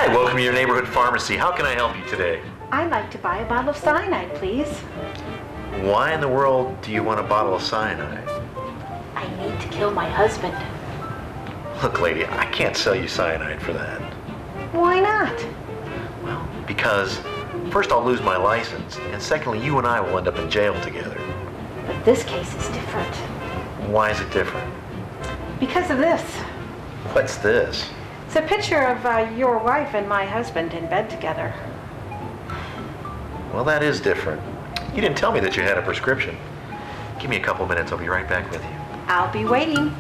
Welcome to your neighborhood pharmacy. How can I help you today? I'd like to buy a bottle of cyanide, please. Why in the world do you want a bottle of cyanide? I need to kill my husband. Look, lady, I can't sell you cyanide for that. Why not? Well, because first I'll lose my license, and secondly, you and I will end up in jail together. But this case is different. Why is it different? Because of this. What's this? It's a picture of your wife and my husband in bed together. Well, that is different. You didn't tell me that you had a prescription. Give me a couple minutes. I'll be right back with you. I'll be waiting.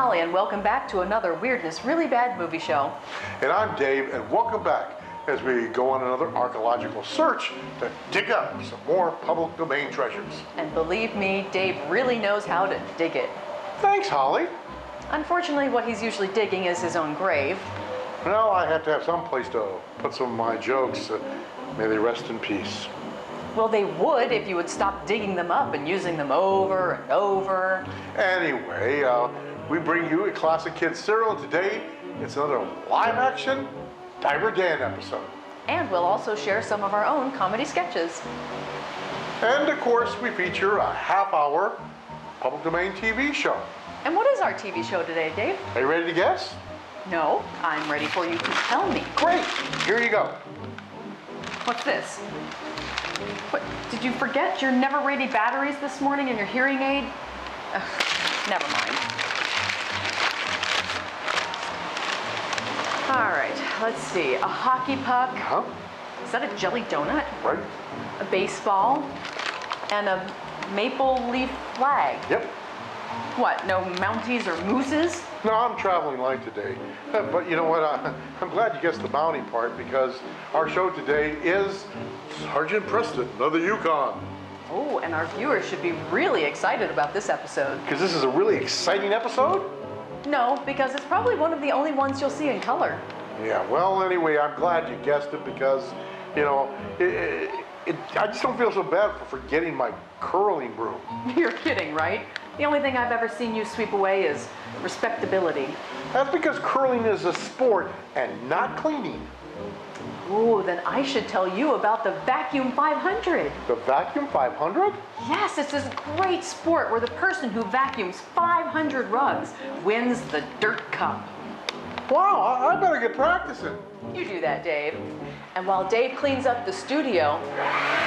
And welcome back to another Weirdness Really Bad movie show. And I'm Dave, and welcome back as we go on another archaeological search to dig up some more public domain treasures. And believe me, Dave really knows how to dig it. Thanks, Holly. Unfortunately, what he's usually digging is his own grave. Well, I have to have some place to put some of my jokes. May they rest in peace. Well, they would if you would stop digging them up and using them over and over. Anyway, we bring you a classic kids serial. Today, it's another live-action Diver Dan episode. And we'll also share some of our own comedy sketches. And of course, we feature a half-hour public domain TV show. And what is our TV show today, Dave? Are you ready to guess? No, I'm ready for you to tell me. Great, here you go. What's this? What, did you forget your never-ready batteries this morning in your hearing aid? Ugh, never mind. All right, let's see. A hockey puck. Huh? Is that a jelly donut? Right. A baseball. And a maple leaf flag. Yep. What, no Mounties or Mooses? No, I'm traveling light today. But you know what? I'm glad you guessed the bounty part because our show today is Sargent Preston of the Yukon. Oh, and our viewers should be really excited about this episode. Because this is a really exciting episode? No, because it's probably one of the only ones you'll see in color. Yeah, well, anyway, I'm glad you guessed it because, you know, I just don't feel so bad for forgetting my curling broom. You're kidding, right? The only thing I've ever seen you sweep away is respectability. That's because curling is a sport and not cleaning. Ooh, then I should tell you about the Vacuum 500. The Vacuum 500? Yes, it's this great sport where the person who vacuums 500 rugs wins the dirt cup. Wow, I better get practicing. You do that, Dave. And while Dave cleans up the studio,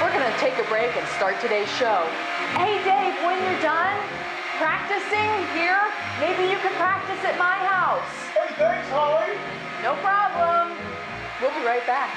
we're gonna take a break and start today's show. Hey, Dave, when you're done practicing here, maybe you can practice at my house. Hey, thanks, Holly. No problem. We'll be right back.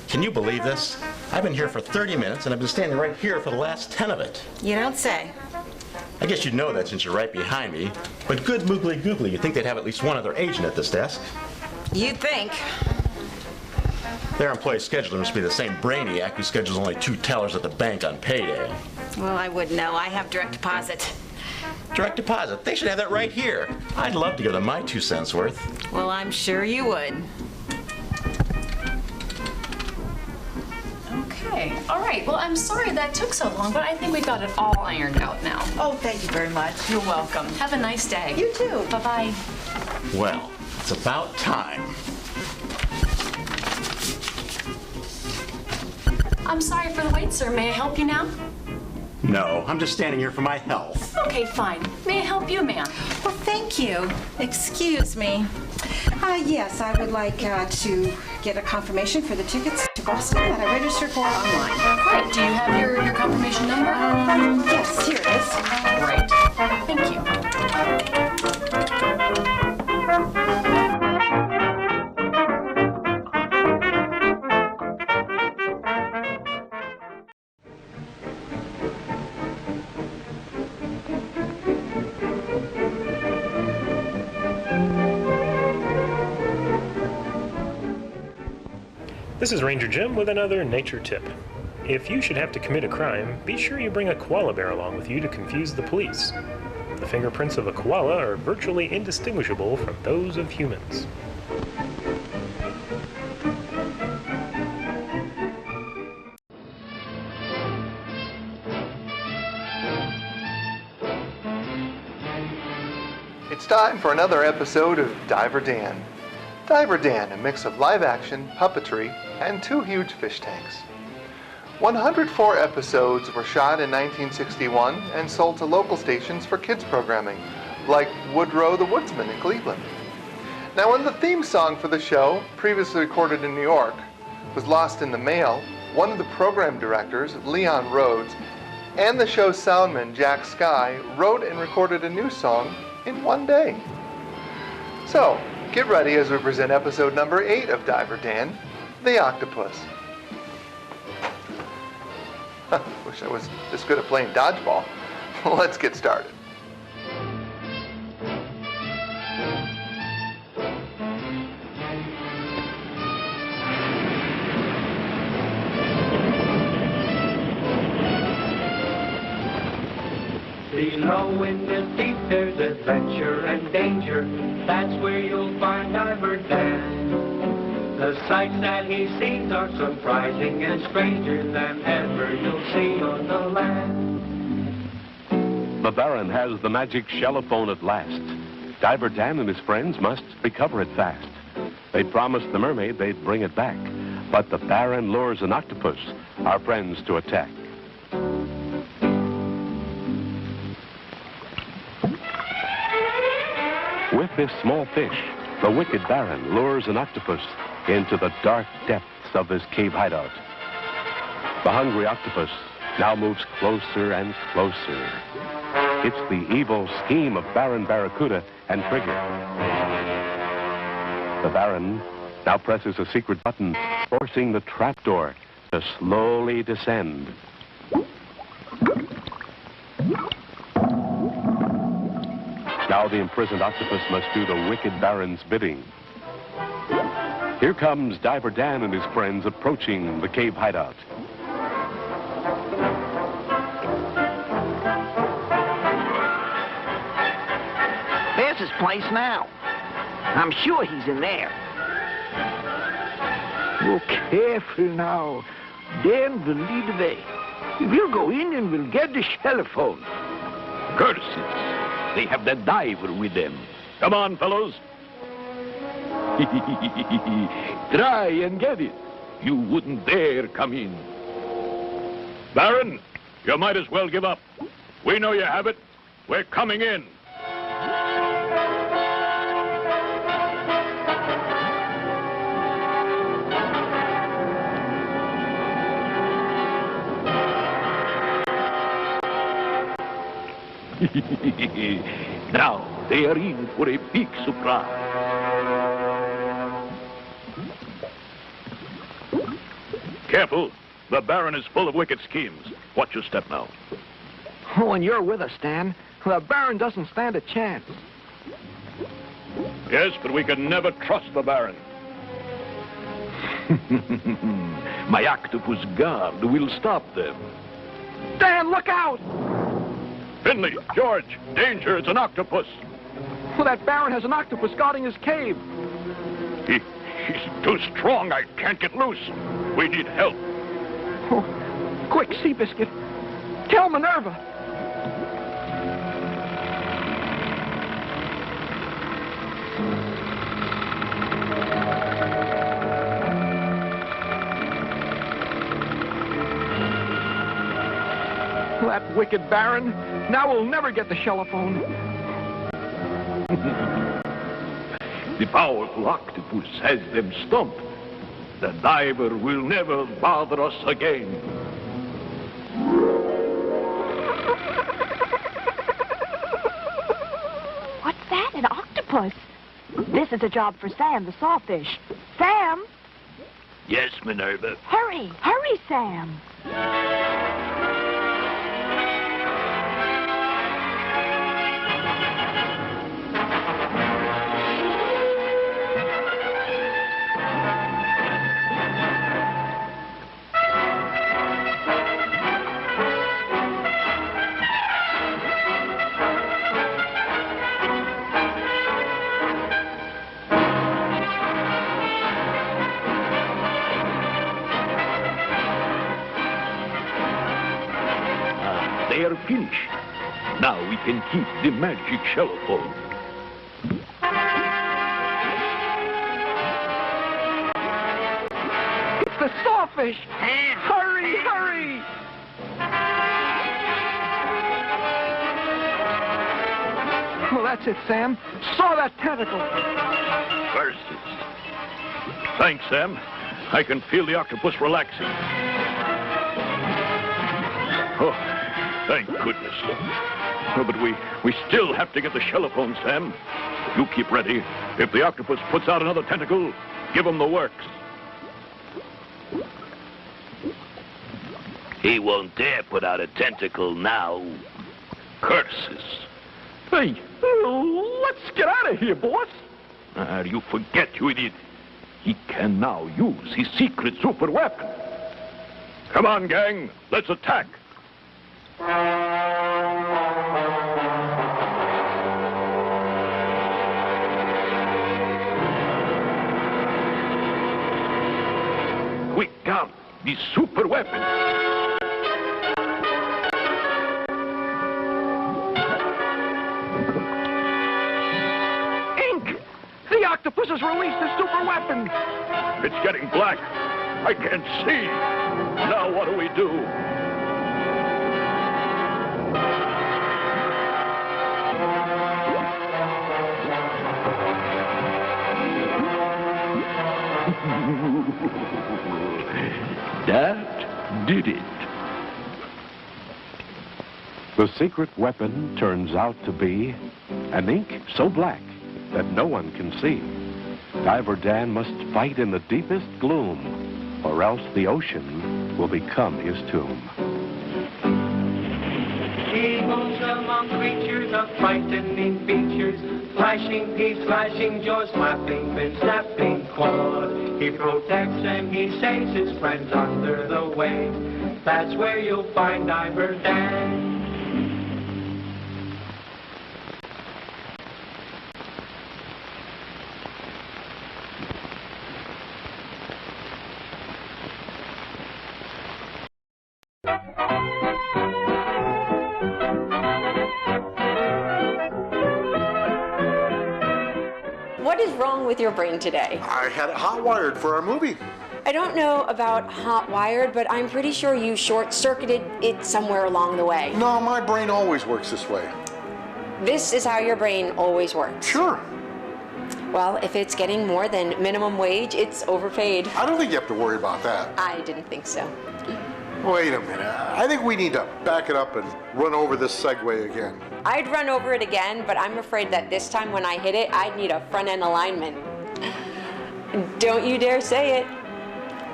Can you believe this? I've been here for 30 minutes and I've been standing right here for the last 10 of it. You don't say. I guess you'd know that since you're right behind me. But good moogly googly, you'd think they'd have at least one other agent at this desk. You'd think. Their employee scheduler must be the same brainiac who schedules only 2 tellers at the bank on payday. Well, I wouldn't know. I have direct deposit. Direct deposit? They should have that right here. I'd love to give them my 2 cents worth. Well, I'm sure you would. Okay, all right. Well, I'm sorry that took so long, but I think we've got it all ironed out now. Oh, thank you very much. You're welcome. Have a nice day. You too. Bye-bye. Well, it's about time. I'm sorry for the wait, sir. May I help you now? No, I'm just standing here for my health. Okay, fine. May I help you, ma'am? Well, thank you. Excuse me. Yes, I would like to get a confirmation for the tickets to Boston that I registered for online. Great. Do you have your confirmation number? Yes, here it is. Great. Thank you. This is Ranger Jim with another nature tip. If you should have to commit a crime, be sure you bring a koala bear along with you to confuse the police. The fingerprints of a koala are virtually indistinguishable from those of humans. It's time for another episode of Diver Dan. Diver Dan, a mix of live action, puppetry, and 2 huge fish tanks. 104 episodes were shot in 1961 and sold to local stations for kids programming, like Woodrow the Woodsman in Cleveland. Now, when the theme song for the show, previously recorded in New York, was lost in the mail, one of the program directors, Leon Rhodes, and the show's soundman, Jack Sky, wrote and recorded a new song in one day. So, get ready as we present episode number 8 of Diver Dan, The Octopus. Wish I was this good at playing dodgeball. Let's get started. Below in the deep there's adventure and danger. That's where you'll find Diver Dan. The sights that he sees are surprising and stranger than ever you'll see on the land. The Baron has the magic shellophone at last. Diver Dan and his friends must recover it fast. They promised the mermaid they'd bring it back, but the Baron lures an octopus, our friends, to attack. With this small fish, the wicked Baron lures an octopus into the dark depths of his cave hideout. The hungry octopus now moves closer and closer. It's the evil scheme of Baron Barracuda and Trigger. The Baron now presses a secret button, forcing the trapdoor to slowly descend. Now the imprisoned octopus must do the wicked Baron's bidding. Here comes Diver Dan and his friends approaching the cave hideout. There's his place now. I'm sure he's in there. Oh, careful now. Dan will lead the way. We'll go in and we'll get the telephone. Curses! They have the diver with them. Come on, fellows. Try and get it. You wouldn't dare come in. Baron, you might as well give up. We know you have it. We're coming in. Now, they are in for a big surprise. Careful. The Baron is full of wicked schemes. Watch your step now. Oh, and you're with us, Dan. The Baron doesn't stand a chance. Yes, but we can never trust the Baron. My octopus guard will stop them. Dan, look out! Finley, George, danger, it's an octopus. Well, that Baron has an octopus guarding his cave. He's too strong. I can't get loose. We need help. Oh, quick, Seabiscuit. Tell Minerva. That wicked Baron. Now we'll never get the telephone. The powerful octopus has them stumped. The diver will never bother us again. What's that? An octopus? This is a job for Sam, the sawfish. Sam! Yes, Minerva. Hurry! Hurry, Sam! They are finished. Now we can keep the magic telephone. It's the sawfish! Hurry, hurry! Well, that's it, Sam. Saw that tentacle. Versus. Thanks, Sam. I can feel the octopus relaxing. Oh, thank goodness. Oh, but we still have to get the telephone, Sam. You keep ready. If the octopus puts out another tentacle, give him the works. He won't dare put out a tentacle now. Curses. Hey, let's get out of here, boss. You forget, you idiot. He can now use his secret super weapon. Come on, gang. Let's attack. Quick, down. The super weapon. Ink! The octopus has released his super weapon. It's getting black. I can't see. Now what do we do? That did it. The secret weapon turns out to be an ink so black that no one can see. Diver Dan must fight in the deepest gloom, or else the ocean will become his tomb. He moves among creatures of frightening features, flashing teeth, flashing jaws, flapping fins, snapping claws. He protects and he saves his friends under the waves. That's where you'll find Diver Dan. What is wrong with your brain today? I had it hot-wired for our movie. I don't know about hot wired, but I'm pretty sure you short-circuited it somewhere along the way. No, my brain always works this way. This is how your brain always works. Sure. Well, if it's getting more than minimum wage, it's overpaid. I don't think you have to worry about that. I didn't think so. Wait a minute. I think we need to back it up and run over this Segway again. I'd run over it again, but I'm afraid that this time when I hit it, I'd need a front-end alignment. Don't you dare say it.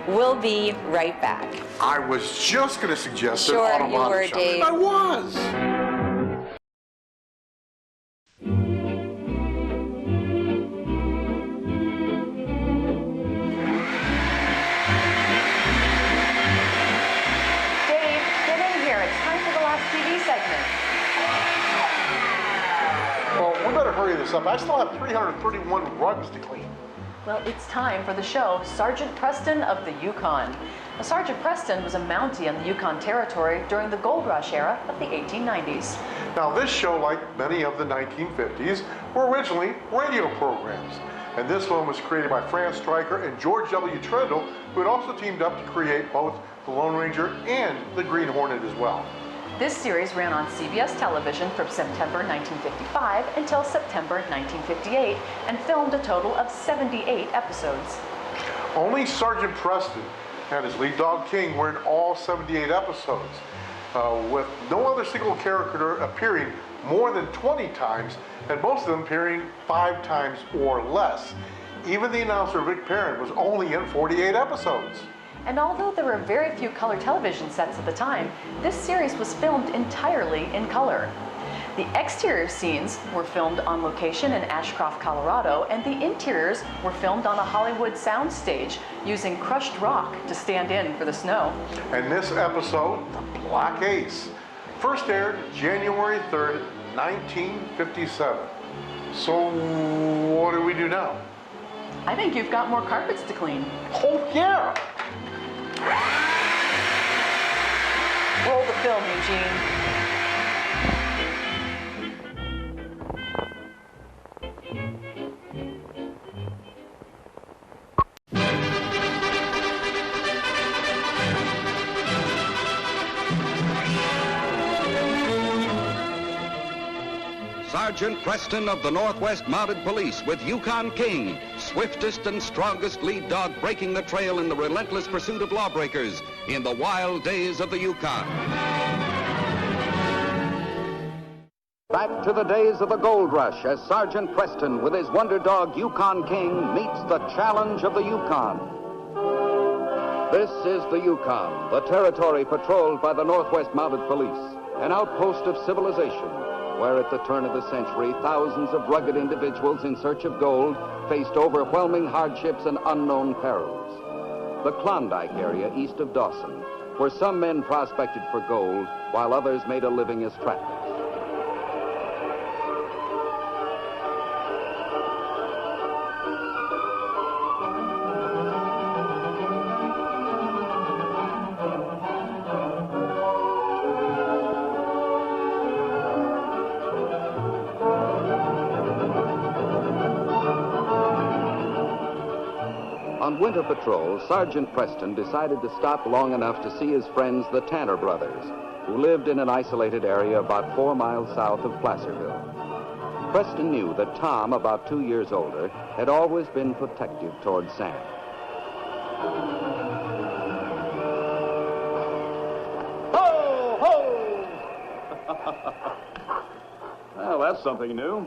We'll be right back. I was just going to suggest Sure, an auto you body were, shop. Dave. I was. Dave, get in here. It's time for the last TV segment. Well, we better hurry this up. I still have 331 rugs to clean. Well, it's time for the show, Sargent Preston of the Yukon. Now, Sargent Preston was a Mountie on the Yukon Territory during the gold rush era of the 1890s. Now this show, like many of the 1950s, were originally radio programs. And this one was created by Fran Stryker and George W. Trendle, who had also teamed up to create both the Lone Ranger and the Green Hornet as well. This series ran on CBS television from September 1955 until September 1958 and filmed a total of 78 episodes. Only Sargent Preston and his lead dog King were in all 78 episodes, with no other single character appearing more than 20 times, and most of them appearing 5 times or less. Even the announcer Vic Perrin was only in 48 episodes. And although there were very few color television sets at the time, this series was filmed entirely in color. The exterior scenes were filmed on location in Ashcroft, Colorado, and the interiors were filmed on a Hollywood soundstage using crushed rock to stand in for the snow. And this episode, The Black Ace, first aired January 3rd, 1957. So what do we do now? I think you've got more carpets to clean. Oh yeah! Roll the film, Eugene. Sargent Preston of the Northwest Mounted Police with Yukon King, swiftest and strongest lead dog breaking the trail in the relentless pursuit of lawbreakers in the wild days of the Yukon. Back to the days of the gold rush as Sargent Preston with his wonder dog Yukon King meets the challenge of the Yukon. This is the Yukon, the territory patrolled by the Northwest Mounted Police, an outpost of civilization, where at the turn of the century, thousands of rugged individuals in search of gold faced overwhelming hardships and unknown perils. The Klondike area east of Dawson, where some men prospected for gold, while others made a living as trappers. On winter patrol, Sargent Preston decided to stop long enough to see his friends, the Tanner brothers, who lived in an isolated area about 4 miles south of Placerville. Preston knew that Tom, about 2 years older, had always been protective toward Sam. Ho, ho! Well, that's something new.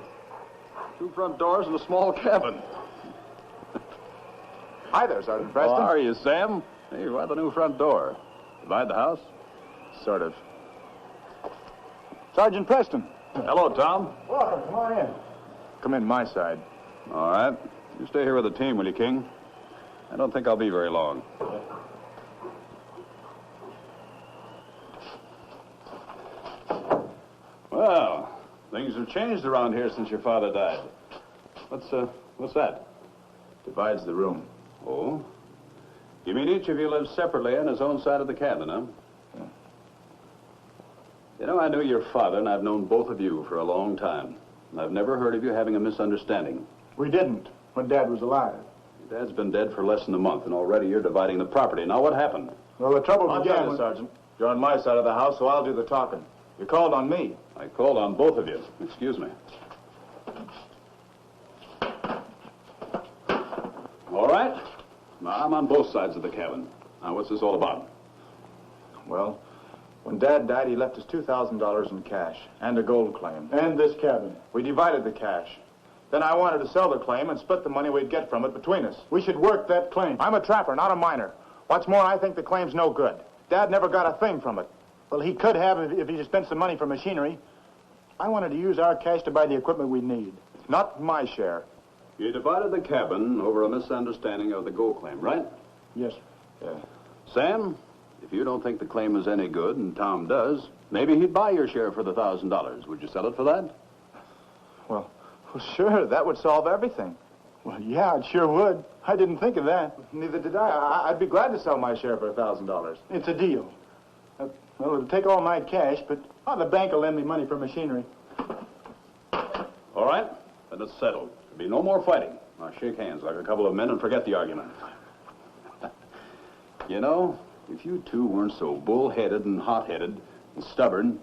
2 front doors and a small cabin. Hi there, Sergeant Preston. How are you, Sam? Hey, why the new front door? Divide the house? Sort of. Sergeant Preston. Hello, Tom. Welcome. Come on in. Come in my side. All right. You stay here with the team, will you, King? I don't think I'll be very long. Well, things have changed around here since your father died. What's that? Divides the room. Oh? You mean each of you lives separately on his own side of the cabin, huh? Yeah. You know, I knew your father, and I've known both of you for a long time. And I've never heard of you having a misunderstanding. We didn't when Dad was alive. Your dad's been dead for less than a month, and already you're dividing the property. Now, what happened? Well, the trouble I'll began tell you, Sergeant. You're on my side of the house, so I'll do the talking. You called on me. I called on both of you. Excuse me. All right. Now, I'm on both sides of the cabin. Now, what's this all about? Well, when Dad died, he left us $2,000 in cash and a gold claim. And this cabin. We divided the cash. Then I wanted to sell the claim and split the money we'd get from it between us. We should work that claim. I'm a trapper, not a miner. What's more, I think the claim's no good. Dad never got a thing from it. Well, he could have if he spent some money for machinery. I wanted to use our cash to buy the equipment we need. Not my share. You divided the cabin over a misunderstanding of the gold claim, right? Yes. Yeah. Sam, if you don't think the claim is any good, and Tom does, maybe he'd buy your share for the $1,000. Would you sell it for that? Well, sure, that would solve everything. Well, yeah, it sure would. I didn't think of that. Neither did I. I'd be glad to sell my share for $1,000. It's a deal. Well, it'll take all my cash, but the bank will lend me money for machinery. All right, then it's settled. There'll be no more fighting. Now shake hands like a couple of men and forget the argument. You know, if you two weren't so bull-headed and hot-headed and stubborn,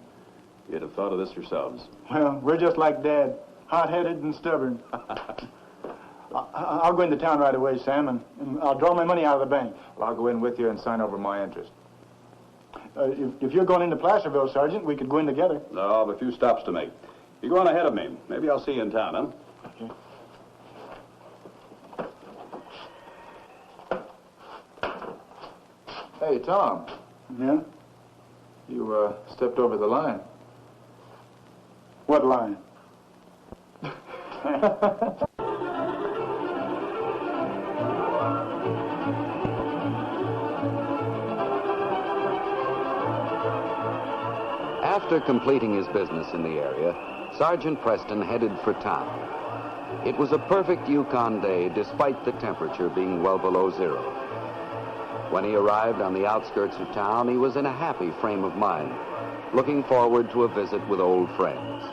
you'd have thought of this yourselves. Well, we're just like Dad, hot-headed and stubborn. I'll go into town right away, Sam, and I'll draw my money out of the bank. Well, I'll go in with you and sign over my interest. If you're going into Placerville, Sergeant, we could go in together. No, I've a few stops to make. You go on ahead of me. Maybe I'll see you in town, huh? Okay. Hey, Tom. Yeah? You, stepped over the line. What line? After completing his business in the area, Sargent Preston headed for town. It was a perfect Yukon day despite the temperature being well below zero. When he arrived on the outskirts of town, he was in a happy frame of mind, looking forward to a visit with old friends.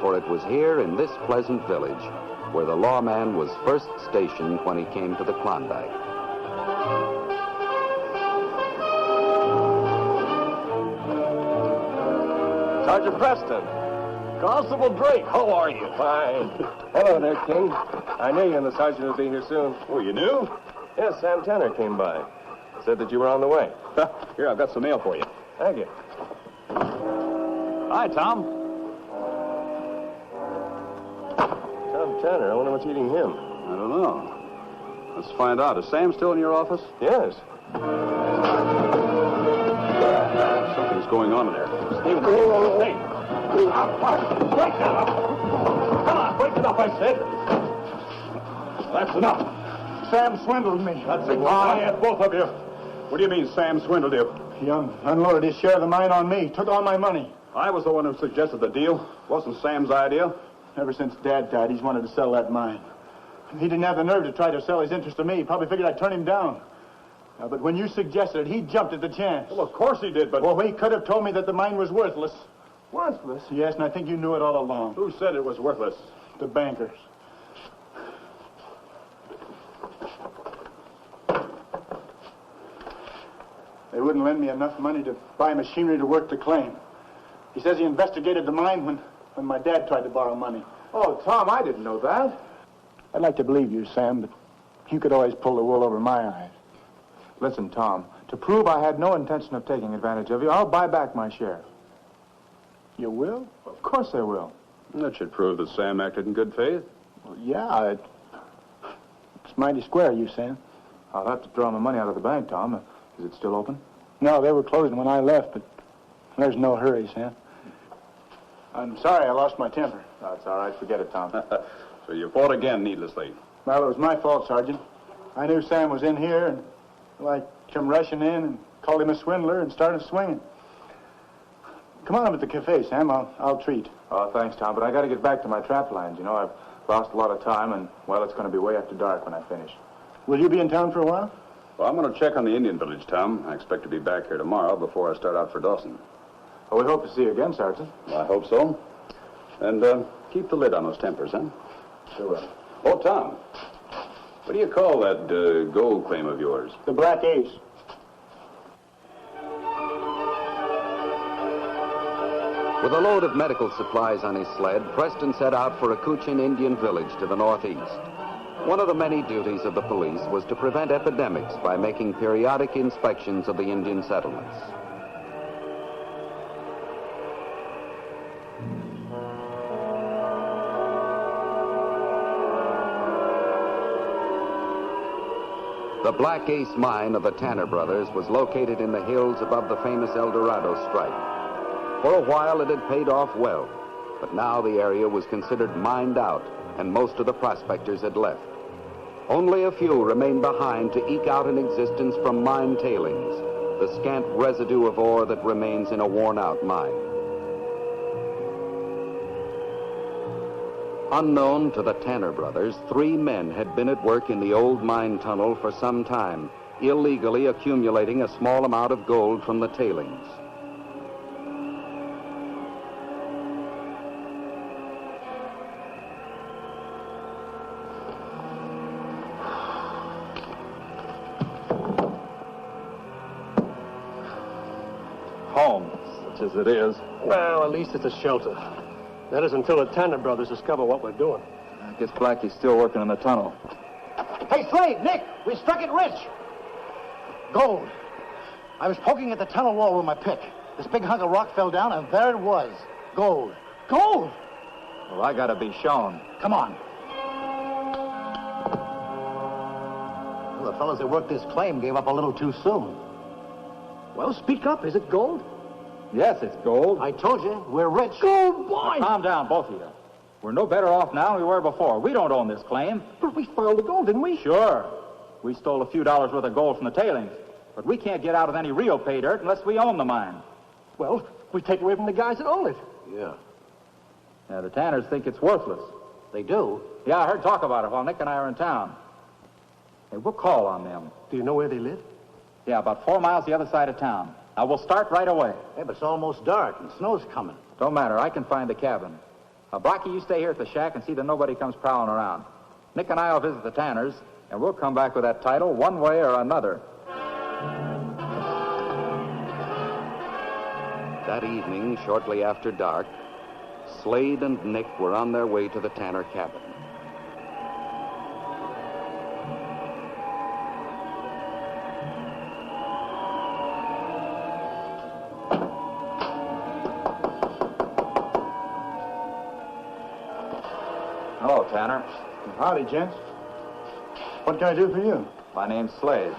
For it was here in this pleasant village where the lawman was first stationed when he came to the Klondike. Sergeant Preston. Constable Drake, how are you? Fine. Hello there, King. I knew you and the sergeant would be here soon. Oh, you knew? Yes, Sam Tanner came by. Said that you were on the way. Here, I've got some mail for you. Thank you. Hi, Tom. Tom Tanner, I wonder what's eating him. I don't know. Let's find out. Is Sam still in your office? Yes. Something's going on in there. Hey. Break that up! Come on, break it up, I said. That's enough. Sam swindled me. That's it. Quiet, both of you. What do you mean Sam swindled you? He unloaded his share of the mine on me, took all my money. I was the one who suggested the deal. Wasn't Sam's idea. Ever since Dad died, he's wanted to sell that mine. He didn't have the nerve to try to sell his interest to me. He probably figured I'd turn him down. But when you suggested it, he jumped at the chance. Well, of course he did, but... Well, he could have told me that the mine was worthless. Worthless? Yes, and I think you knew it all along. Who said it was worthless? The bankers. They wouldn't lend me enough money to buy machinery to work the claim. He says he investigated the mine when my dad tried to borrow money. Oh, Tom, I didn't know that. I'd like to believe you, Sam, but you could always pull the wool over my eyes. Listen, Tom, to prove I had no intention of taking advantage of you, I'll buy back my share. You will? Of course I will. That should prove that Sam acted in good faith. Well, yeah, it's mighty square, you, Sam. I'll have to draw my money out of the bank, Tom. Is it still open? No, they were closing when I left, but there's no hurry, Sam. I'm sorry I lost my temper. That's all right. Forget it, Tom. So you fought again needlessly. Well, it was my fault, Sergeant. I knew Sam was in here, and I came rushing in and called him a swindler and started swinging. Come on up at the cafe, Sam. I'll treat. Oh, thanks, Tom, but I got to get back to my trap lines. You know, I've lost a lot of time, and, well, it's going to be way after dark when I finish. Will you be in town for a while? Well, I'm going to check on the Indian village, Tom. I expect to be back here tomorrow before I start out for Dawson. Well, we hope to see you again, Sergeant. Well, I hope so. And keep the lid on those tempers, huh? Sure will. Oh, Tom, what do you call that gold claim of yours? The Black Ace. With a load of medical supplies on his sled, Preston set out for a Cochin Indian village to the northeast. One of the many duties of the police was to prevent epidemics by making periodic inspections of the Indian settlements. The Black Ace mine of the Tanner brothers was located in the hills above the famous El Dorado strike. For a while it had paid off well, but now the area was considered mined out and most of the prospectors had left. Only a few remained behind to eke out an existence from mine tailings, the scant residue of ore that remains in a worn-out mine. Unknown to the Tanner brothers, 3 men had been at work in the old mine tunnel for some time, illegally accumulating a small amount of gold from the tailings. Home, such as it is. Well, at least it's a shelter. That is until the Tanner brothers discover what we're doing. I guess Blackie's still working in the tunnel. Hey, Slade, Nick, we struck it rich. Gold. I was poking at the tunnel wall with my pick. This big hunk of rock fell down, and there it was. Gold. Gold! Well, I gotta be shown. Come on. Well, the fellows that worked this claim gave up a little too soon. Well, speak up. Is it gold? Yes, it's gold. I told you, we're rich. Gold, boy! Now, calm down, both of you. We're no better off now than we were before. We don't own this claim. But we found the gold, didn't we? Sure. We stole a few dollars worth of gold from the tailings. But we can't get out of any real pay dirt unless we own the mine. Well, we take away from the guys that own it. Yeah. Yeah, the Tanners think it's worthless. They do? Yeah, I heard talk about it while Nick and I are in town. Hey, we'll call on them. Do you know where they live? Yeah, about 4 miles the other side of town. Now, we'll start right away. Hey, but it's almost dark, and snow's coming. Don't matter. I can find the cabin. Now, Blackie, you stay here at the shack and see that nobody comes prowling around. Nick and I will visit the Tanners, and we'll come back with that title one way or another. That evening, shortly after dark, Slade and Nick were on their way to the Tanner cabin. Hello, Tanner. Howdy, gents. What can I do for you? My name's Slade.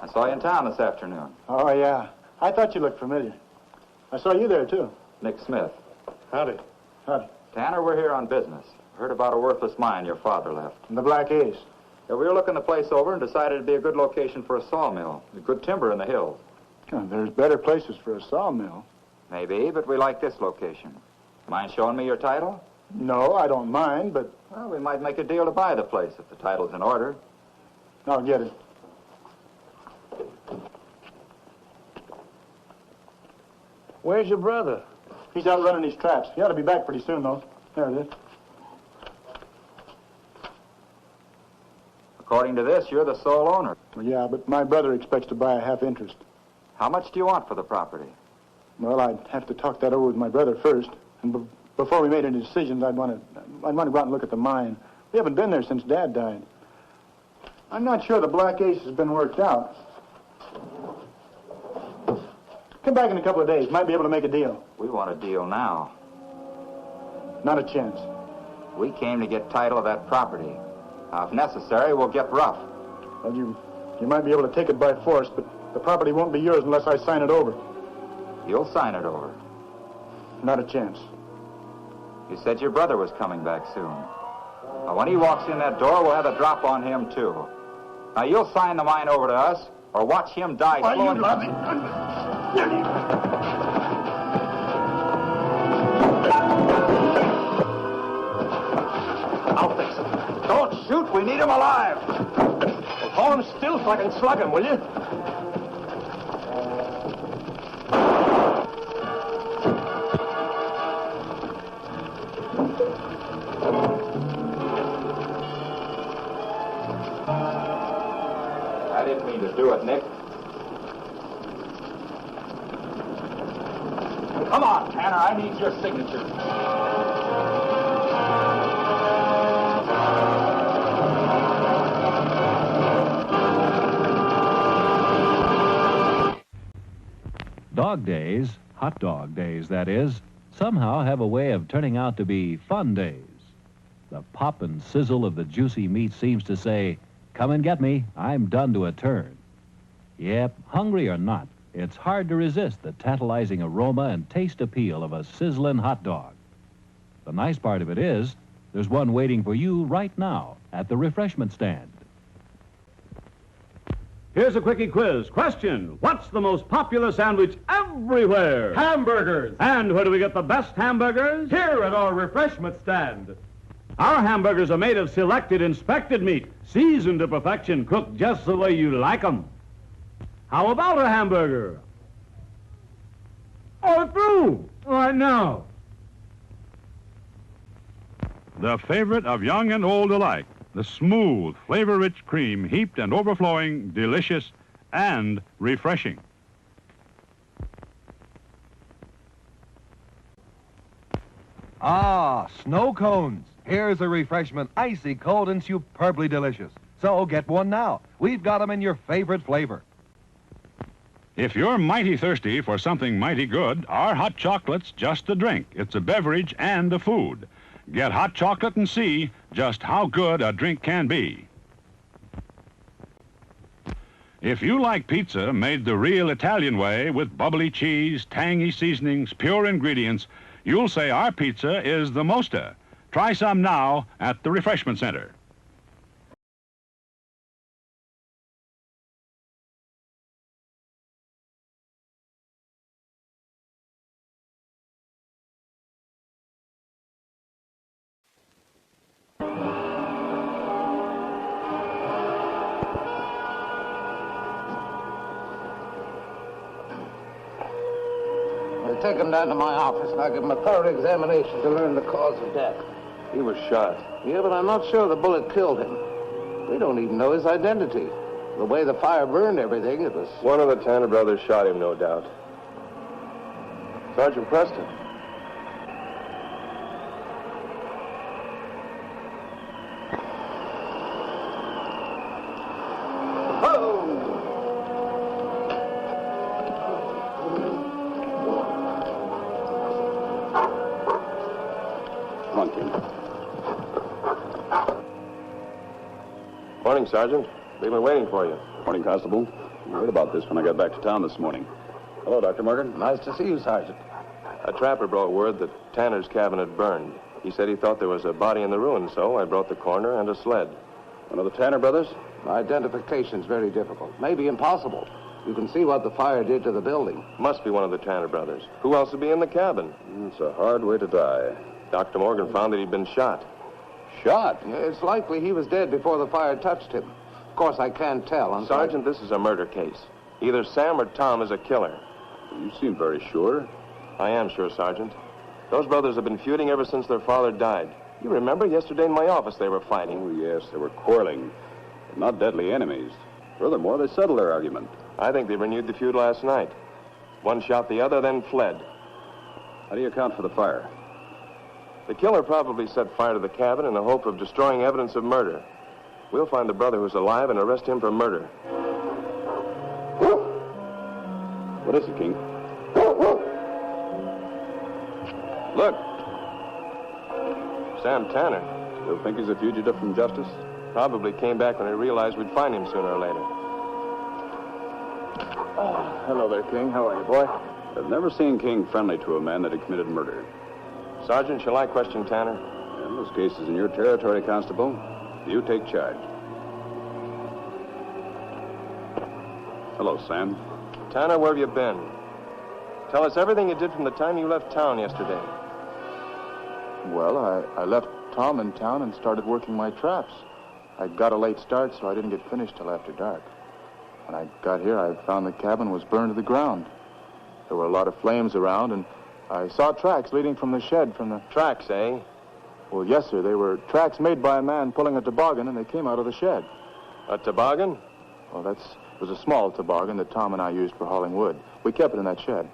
I saw you in town this afternoon. Oh, yeah. I thought you looked familiar. I saw you there, too. Nick Smith. Howdy. Howdy. Tanner, we're here on business. Heard about a worthless mine your father left. And the Black Ace. Yeah, we were looking the place over and decided it'd be a good location for a sawmill. Good timber in the hills. Oh, there's better places for a sawmill. Maybe, but we like this location. Mind showing me your title? No, I don't mind, but... Well, we might make a deal to buy the place if the title's in order. I'll get it. Where's your brother? He's out running his traps. He ought to be back pretty soon, though. There it is. According to this, you're the sole owner. Well, yeah, but my brother expects to buy a half interest. How much do you want for the property? Well, I'd have to talk that over with my brother first. And before we made any decisions, I'd want to go out and look at the mine. We haven't been there since Dad died. I'm not sure the Black Ace has been worked out. Come back in a couple of days. Might be able to make a deal. We want a deal now. Not a chance. We came to get title of that property. Now, if necessary, we'll get rough. Well, you might be able to take it by force, but the property won't be yours unless I sign it over. You'll sign it over. Not a chance. You said your brother was coming back soon. Now, when he walks in that door, we'll have a drop on him, too. Now, you'll sign the mine over to us, or watch him die. Why, you loving... I'll fix it. Don't shoot. We need him alive. Well, hold him still so I can slug him, will you? I didn't mean to do it, Nick. Come on, Tanner. I need your signature. Dog days, hot dog days that is, somehow have a way of turning out to be fun days. The pop and sizzle of the juicy meat seems to say, come and get me, I'm done to a turn. Yep, hungry or not, it's hard to resist the tantalizing aroma and taste appeal of a sizzling hot dog. The nice part of it is, there's one waiting for you right now at the refreshment stand. Here's a quickie quiz. Question: what's the most popular sandwich everywhere? Hamburgers. And where do we get the best hamburgers? Here at our refreshment stand. Our hamburgers are made of selected, inspected meat, seasoned to perfection, cooked just the way you like 'em. How about a hamburger? Oh, through! Right now. The favorite of young and old alike, the smooth, flavor-rich cream, heaped and overflowing, delicious, and refreshing. Ah, snow cones. Here's a refreshment, icy cold and superbly delicious. So get one now. We've got them in your favorite flavor. If you're mighty thirsty for something mighty good, our hot chocolate's just a drink. It's a beverage and a food. Get hot chocolate and see just how good a drink can be. If you like pizza made the real Italian way with bubbly cheese, tangy seasonings, pure ingredients, you'll say our pizza is the mosta. Try some now at the Refreshment Center. I'll take him down to my office and I'll give him a thorough examination to learn the cause of death. He was shot. Yeah, but I'm not sure the bullet killed him. We don't even know his identity. The way the fire burned everything, it was... One of the Tanner brothers shot him, no doubt. Sergeant Preston. Morning, Sergeant. We've been waiting for you. Morning, Constable. I heard about this when I got back to town this morning. Hello, Dr. Morgan. Nice to see you, Sergeant. A trapper brought word that Tanner's cabin had burned. He said he thought there was a body in the ruins, so I brought the coroner and a sled. One of the Tanner brothers? Identification's very difficult. Maybe impossible. You can see what the fire did to the building. Must be one of the Tanner brothers. Who else would be in the cabin? It's a hard way to die. Dr. Morgan found that he'd been shot. Shot? Yeah, it's likely he was dead before the fire touched him. Of course, I can't tell. Sergeant, this is a murder case. Either Sam or Tom is a killer. You seem very sure. I am sure, Sergeant. Those brothers have been feuding ever since their father died. You remember, yesterday in my office they were fighting. Oh, yes, they were quarreling. But not deadly enemies. Furthermore, they settled their argument. I think they renewed the feud last night. One shot the other, then fled. How do you account for the fire? The killer probably set fire to the cabin in the hope of destroying evidence of murder. We'll find the brother who's alive and arrest him for murder. What is it, King? Look. Sam Tanner. Still think he's a fugitive from justice? Probably came back when he realized we'd find him sooner or later. Oh, hello there, King. How are you, boy? I've never seen King friendly to a man that had committed murder. Sergeant, shall I question Tanner? And this case is in your territory, Constable. You take charge. Hello, Sam. Tanner, where have you been? Tell us everything you did from the time you left town yesterday. Well, I left Tom in town and started working my traps. I got a late start, so I didn't get finished till after dark. When I got here, I found the cabin was burned to the ground. There were a lot of flames around, and I saw tracks leading from the shed from the... Tracks, eh? Well, yes, sir. They were tracks made by a man pulling a toboggan, and they came out of the shed. A toboggan? Well, it was a small toboggan that Tom and I used for hauling wood. We kept it in that shed.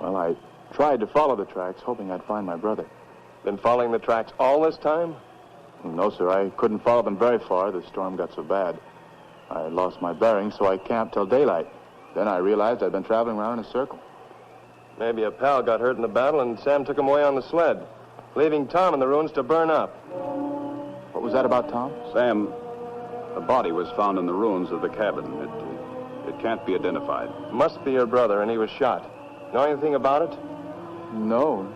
Well, I tried to follow the tracks, hoping I'd find my brother. Been following the tracks all this time? No, sir. I couldn't follow them very far. The storm got so bad. I lost my bearings, so I camped till daylight. Then I realized I'd been traveling around in a circle. Maybe a pal got hurt in the battle and Sam took him away on the sled, leaving Tom in the ruins to burn up. What was that about Tom? Sam, a body was found in the ruins of the cabin. It can't be identified. Must be your brother, and he was shot. Know anything about it? No.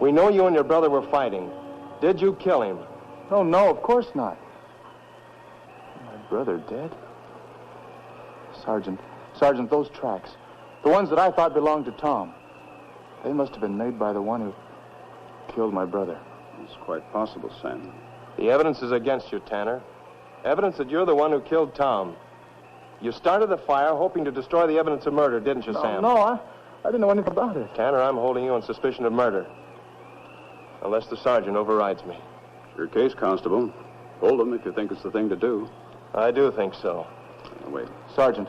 We know you and your brother were fighting. Did you kill him? Oh, no, of course not. My brother dead? Sergeant, those tracks, the ones that I thought belonged to Tom, they must have been made by the one who killed my brother. It's quite possible, Sam. The evidence is against you, Tanner. Evidence that you're the one who killed Tom. You started the fire hoping to destroy the evidence of murder, didn't you, Sam? No, I didn't know anything about it. Tanner, I'm holding you on suspicion of murder. Unless the sergeant overrides me. Your case, Constable. Hold him if you think it's the thing to do. I do think so. Wait. Sergeant,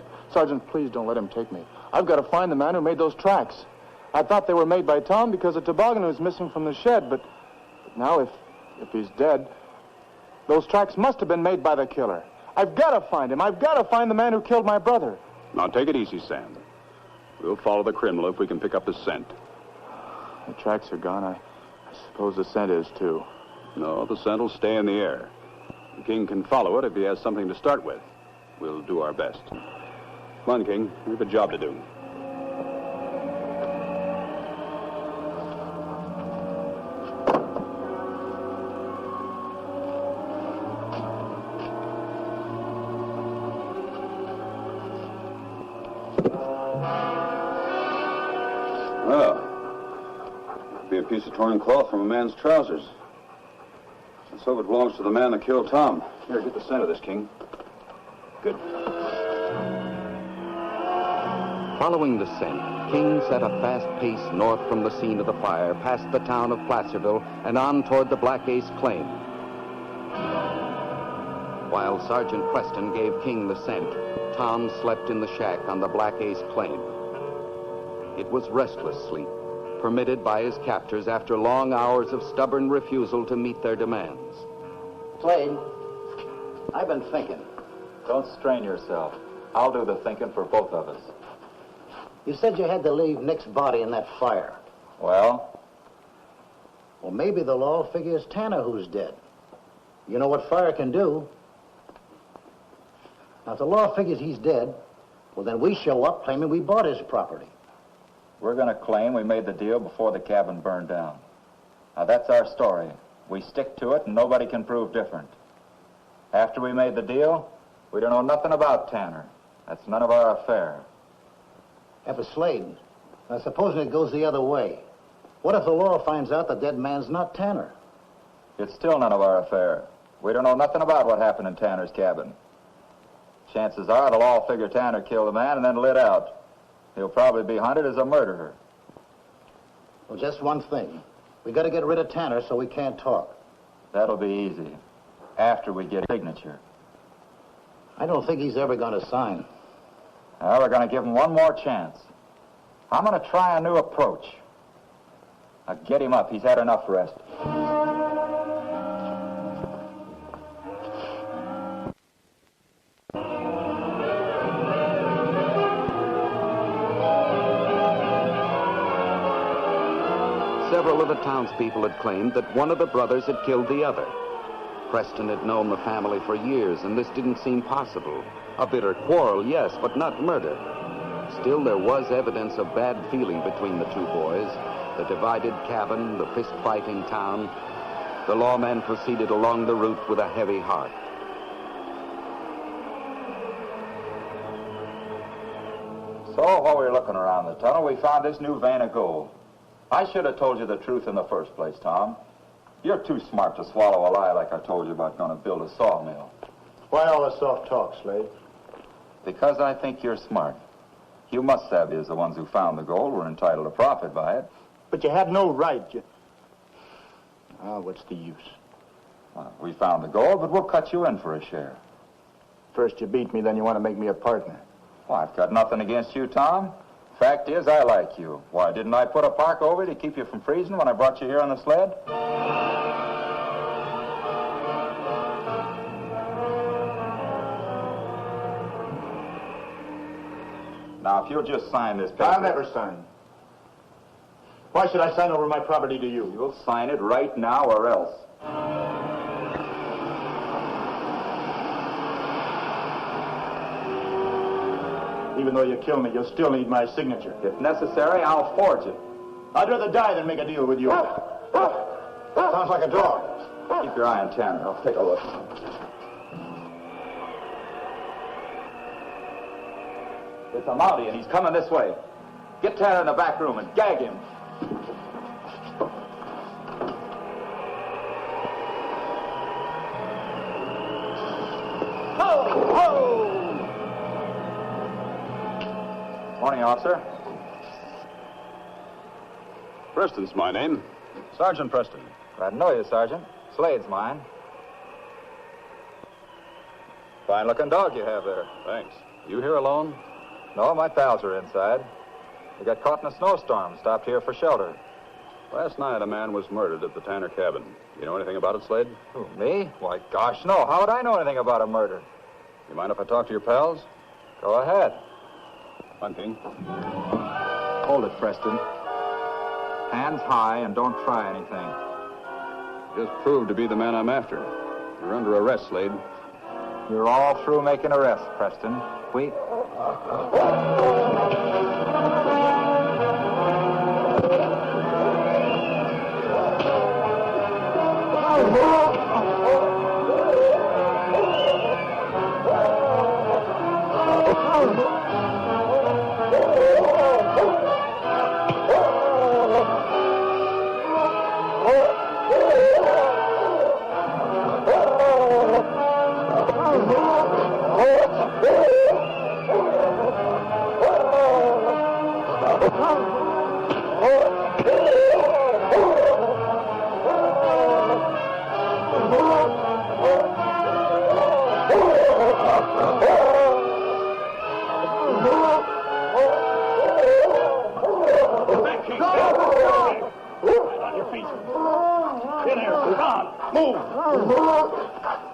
please don't let him take me. I've got to find the man who made those tracks. I thought they were made by Tom because the toboggan was missing from the shed, but now if he's dead, those tracks must have been made by the killer. I've got to find him. I've got to find the man who killed my brother. Now, take it easy, Sam. We'll follow the criminal if we can pick up the scent. The tracks are gone. I suppose the scent is, too. No, the scent will stay in the air. The King can follow it if he has something to start with. We'll do our best. Come on, King. We have a job to do. A piece of torn cloth from a man's trousers. Let's hope it belongs to the man that killed Tom. Here, get the scent of this, King. Good. Following the scent, King set a fast pace north from the scene of the fire, past the town of Placerville, and on toward the Black Ace claim. While Sargent Preston gave King the scent, Tom slept in the shack on the Black Ace claim. It was restless sleep, permitted by his captors after long hours of stubborn refusal to meet their demands. Slade, I've been thinking. Don't strain yourself. I'll do the thinking for both of us. You said you had to leave Nick's body in that fire. Well, maybe the law figures Tanner who's dead. You know what fire can do. Now, if the law figures he's dead, well, then we show up claiming we bought his property. we're going to claim we made the deal before the cabin burned down. Now, that's our story. We stick to it, and nobody can prove different. After we made the deal, we don't know nothing about Tanner. That's none of our affair. Yeah, but Slade, now supposing it goes the other way, what if the law finds out the dead man's not Tanner? It's still none of our affair. We don't know nothing about what happened in Tanner's cabin. Chances are they'll all figure Tanner killed the man and then lit out. He'll probably be hunted as a murderer. Well, just one thing. We got to get rid of Tanner so we can't talk. That'll be easy. After we get a signature. I don't think he's ever going to sign. Well, we're going to give him one more chance. I'm going to try a new approach. Now, get him up. He's had enough rest. Several of the townspeople had claimed that one of the brothers had killed the other. Preston had known the family for years, and this didn't seem possible. A bitter quarrel, yes, but not murder. Still, there was evidence of bad feeling between the two boys. The divided cabin, the fist fight in town. The lawman proceeded along the route with a heavy heart. So, while we were looking around the tunnel, we found this new vein of gold. I should have told you the truth in the first place, Tom. You're too smart to swallow a lie like I told you about going to build a sawmill. Why all the soft talk, Slade? Because I think you're smart. You must have as the ones who found the gold were entitled to profit by it. But you had no right. What's the use? Well, we found the gold, but we'll cut you in for a share. First you beat me, then you want to make me a partner. Well, I've got nothing against you, Tom. Fact is, I like you. Why, didn't I put a park over you to keep you from freezing when I brought you here on the sled? Now, if you'll just sign this paper... I'll never sign. Why should I sign over my property to you? You'll sign it right now or else. Even though you kill me, you'll still need my signature. If necessary, I'll forge it. I'd rather die than make a deal with you. Sounds like a dog. Keep your eye on Tanner. I'll take a look. It's a Mountie, and he's coming this way. Get Tanner in the back room and gag him. morning, officer. Preston's my name. Sargent Preston. Glad to know you, Sergeant. Slade's mine. Fine-looking dog you have there. Thanks. You here alone? No, my pals are inside. We got caught in a snowstorm, stopped here for shelter. Last night, a man was murdered at the Tanner cabin. You know anything about it, Slade? Who, me? Why, gosh, no. How would I know anything about a murder? You mind if I talk to your pals? Go ahead. Come on, King. Hold it, Preston. Hands high and don't try anything. Just proved to be the man I'm after. You're under arrest, Slade. You're all through making arrests, Preston. We...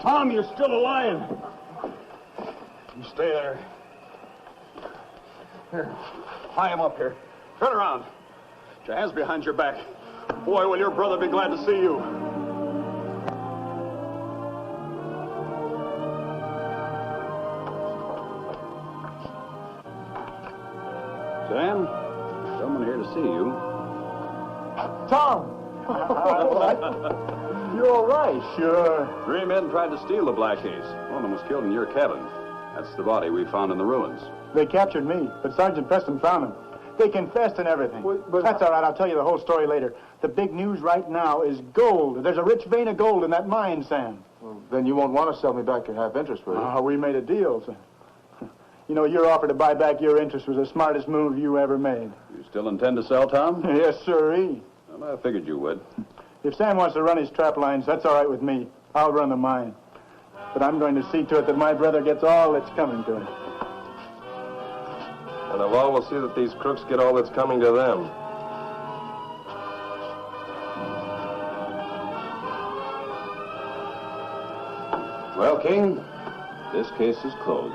Tom, you're still alive. You stay there. Here, tie him up here. Turn around. Put your hands behind your back. Boy, will your brother be glad to see you. Sam, someone here to see you. Tom! You're all right. Sure. 3 men tried to steal the Black Ace. One of them was killed in your cabin. That's the body we found in the ruins. They captured me, but Sergeant Preston found him. They confessed and everything. But that's all right. I'll tell you the whole story later. The big news right now is gold. There's a rich vein of gold in that mine, Sam. Well, then you won't want to sell me back your half interest, will you? Oh, we made a deal, Sam. You know, your offer to buy back your interest was the smartest move you ever made. You still intend to sell, Tom? Yes, sirree. Well, I figured you would. If Sam wants to run his trap lines, that's all right with me. I'll run the mine. But I'm going to see to it that my brother gets all that's coming to him. And the law will see that these crooks get all that's coming to them. Well, King, this case is closed.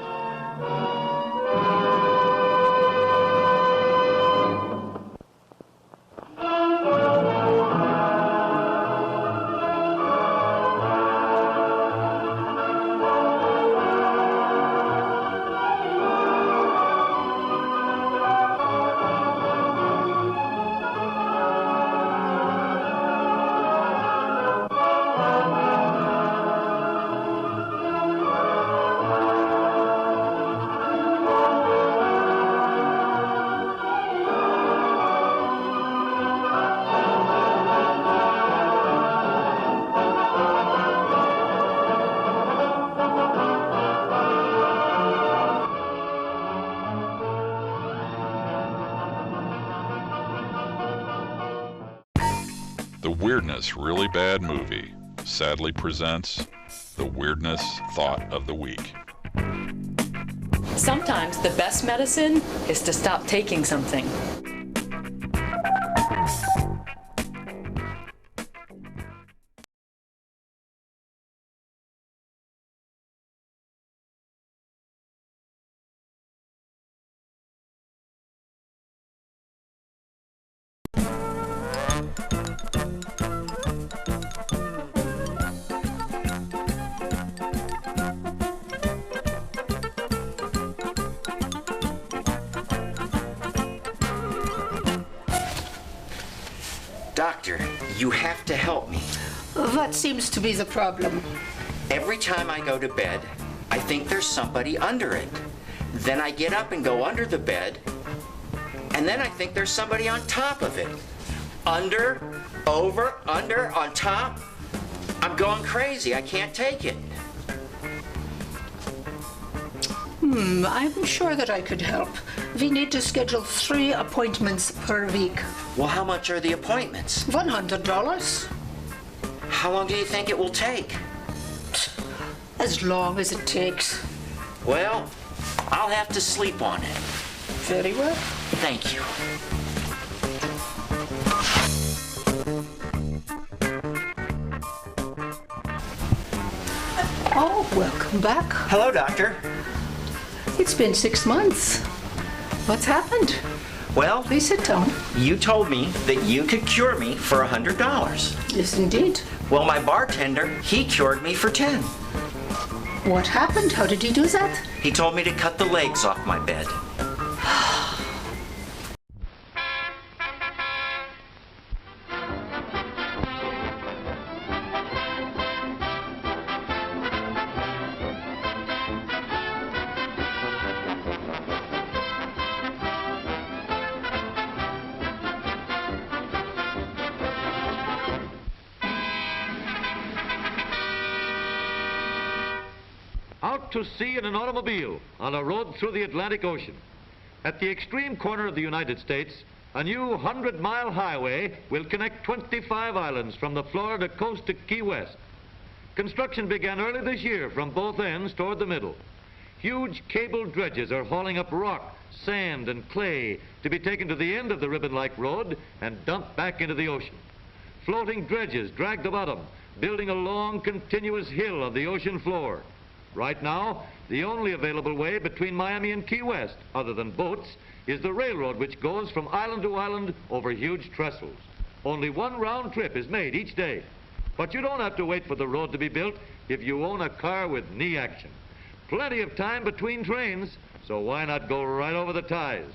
The Weirdness Really Bad Movie sadly presents the Weirdness Thought of the Week. Sometimes the best medicine is to stop taking something. Doctor, you have to help me. What seems to be the problem? Every time I go to bed, I think there's somebody under it. Then I get up and go under the bed, and then I think there's somebody on top of it. Under, over, under, on top. I'm going crazy. I can't take it. I'm sure that I could help. We need to schedule 3 appointments per week. Well, how much are the appointments? $100. How long do you think it will take? As long as it takes. Well, I'll have to sleep on it. Very well. Thank you. Oh, welcome back. Hello, Doctor. It's been 6 months. What's happened? Well, please sit down. You told me that you could cure me for $100. Yes, indeed. Well, my bartender, he cured me for 10. What happened? How did he do that? He told me to cut the legs off my bed. Out to sea in an automobile on a road through the Atlantic Ocean. At the extreme corner of the United States, a new 100-mile highway will connect 25 islands from the Florida coast to Key West. Construction began early this year from both ends toward the middle. Huge cable dredges are hauling up rock, sand, and clay to be taken to the end of the ribbon-like road and dumped back into the ocean. Floating dredges drag the bottom, building a long, continuous hill on the ocean floor. Right now, the only available way between Miami and Key West, other than boats, is the railroad which goes from island to island over huge trestles. Only one round trip is made each day. But you don't have to wait for the road to be built if you own a car with knee action. Plenty of time between trains, so why not go right over the ties?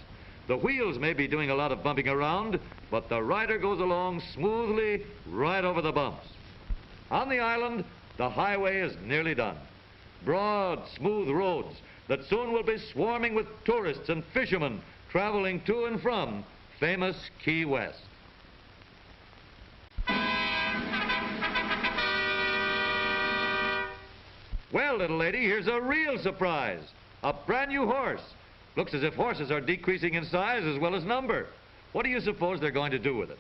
The wheels may be doing a lot of bumping around, but the rider goes along smoothly right over the bumps. On the island, the highway is nearly done. Broad, smooth roads that soon will be swarming with tourists and fishermen traveling to and from famous Key West. Well, little lady, here's a real surprise. A brand new horse. Looks as if horses are decreasing in size as well as number. What do you suppose they're going to do with it?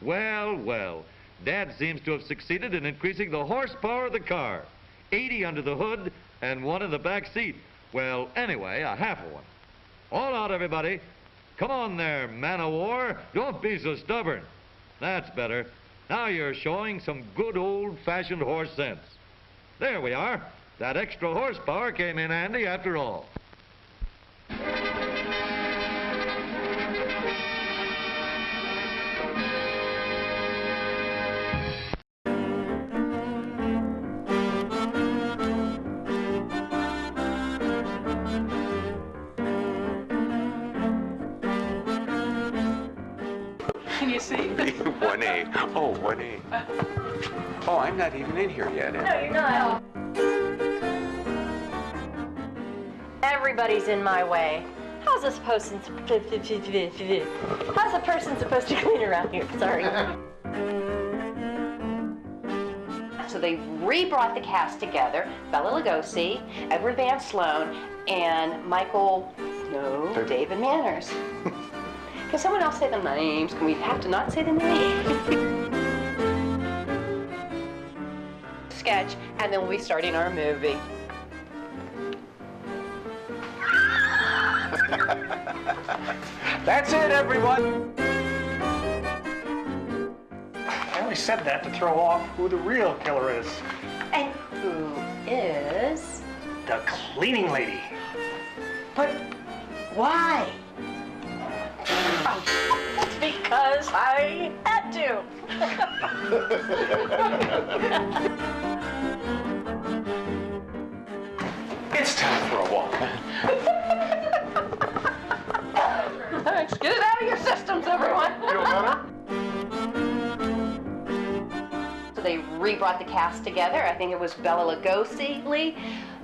Well, well, Dad seems to have succeeded in increasing the horsepower of the car. 80 under the hood and 1 in the back seat. Well, anyway, a half of one. All out, everybody. Come on there, man o' war. Don't be so stubborn. That's better. Now you're showing some good old-fashioned horse sense. There we are. That extra horsepower came in handy after all. Can you see? 1A. Oh, 1A. Oh, I'm not even in here yet, am I? No, you're not. Everybody's in my way. How's a person supposed to clean around here? Sorry. So they re-brought the cast together, Bela Lugosi, Edward Van Sloan, and David Manners. Can someone else say the names? Can we have to not say the names? Sketch, and then we'll be starting our movie. That's it, everyone. I only said that to throw off who the real killer is. And who is? The cleaning lady. But why? Because I had to. It's time for a walk. Let's get it out of your systems, everyone. Feel better? So they re-brought the cast together. I think it was Bela Lugosi.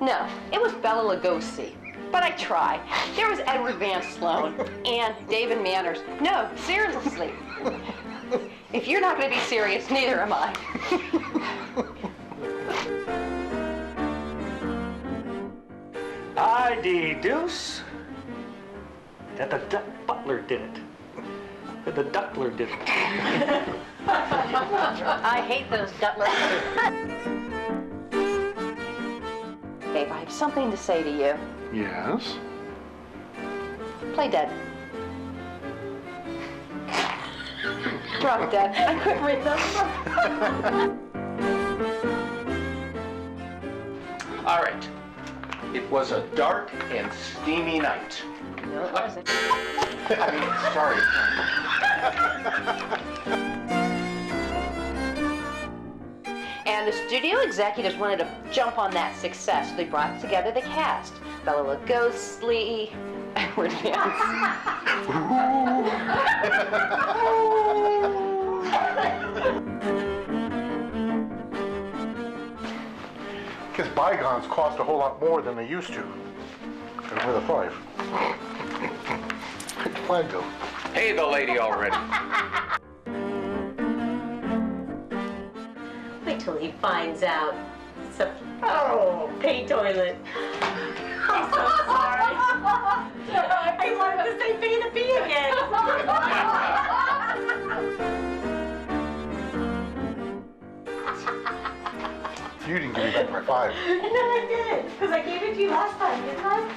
No, it was Bela Lugosi. But I try. There was Edward Van Sloan and David Manners. No, seriously. If you're not going to be serious, neither am I. I deduce that the butler did it. That the duckler did it. I hate those ducklers. Dave, I have something to say to you. Yes? Play dead. Drop dead. I couldn't remember. All right. It was a dark and steamy night. No, it wasn't. I mean, sorry. And the studio executives wanted to jump on that success. They brought together the cast. Bela Lugosi, Edward Vance. Guess bygones cost a whole lot more than they used to. And with a 5. Where'd the flag go? Hey, the lady already. Wait till he finds out. Oh, pay toilet. I'm so sorry. I wanted to say pay the pee again. You didn't give me back my 5. And then I did, because I gave it to you last time, didn't I?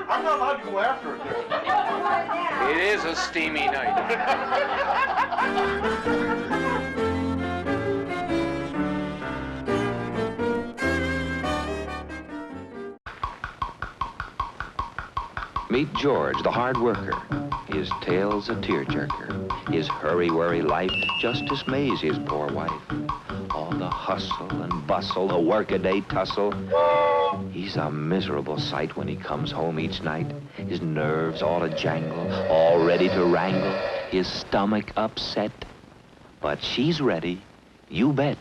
I'm not allowed to go after it there. It is a steamy night. Meet George, the hard worker. His tale's a tearjerker. His hurry-worry life just dismays his poor wife. All the hustle and bustle, the workaday tussle. He's a miserable sight when he comes home each night. His nerves all a-jangle, all ready to wrangle. His stomach upset. But she's ready, you bet.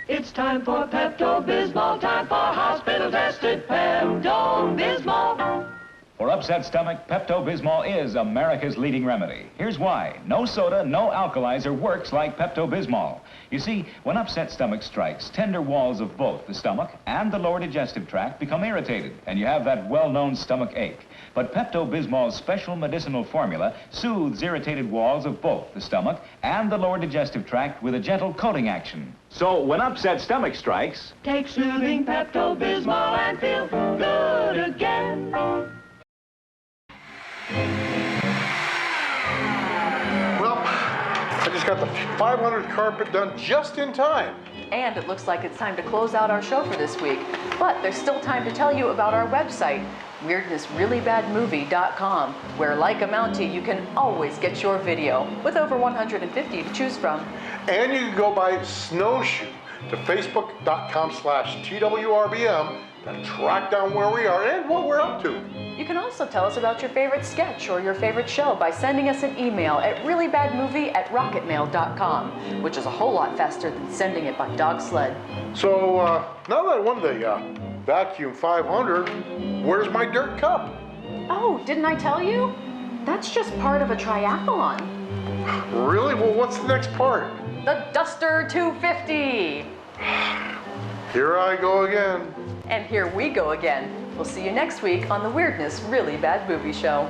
It's time for Pepto-Bismol, time for hospital-tested Pepto-Bismol. For upset stomach, Pepto-Bismol is America's leading remedy. Here's why. No soda, no alkalizer works like Pepto-Bismol. You see, when upset stomach strikes, tender walls of both the stomach and the lower digestive tract become irritated, and you have that well-known stomach ache. But Pepto-Bismol's special medicinal formula soothes irritated walls of both the stomach and the lower digestive tract with a gentle coating action. So when upset stomach strikes, Take soothing Pepto-Bismol and feel good again. Well, I just got the 500th carpet done just in time. And it looks like it's time to close out our show for this week. But there's still time to tell you about our website, weirdnessreallybadmovie.com, where, like a Mountie, you can always get your video, with over 150 to choose from. And you can go by Snowshoe to facebook.com/TWRBM to track down where we are and what we're up to. You can also tell us about your favorite sketch or your favorite show by sending us an email at reallybadmovie@rocketmail.com, which is a whole lot faster than sending it by dog sled. So, now that I won the Vacuum 500, where's my dirt cup? Oh, didn't I tell you? That's just part of a triathlon. Really? Well, what's the next part? The Duster 250. Here I go again. And here we go again. We'll see you next week on the Weirdness Really Bad Movie Show.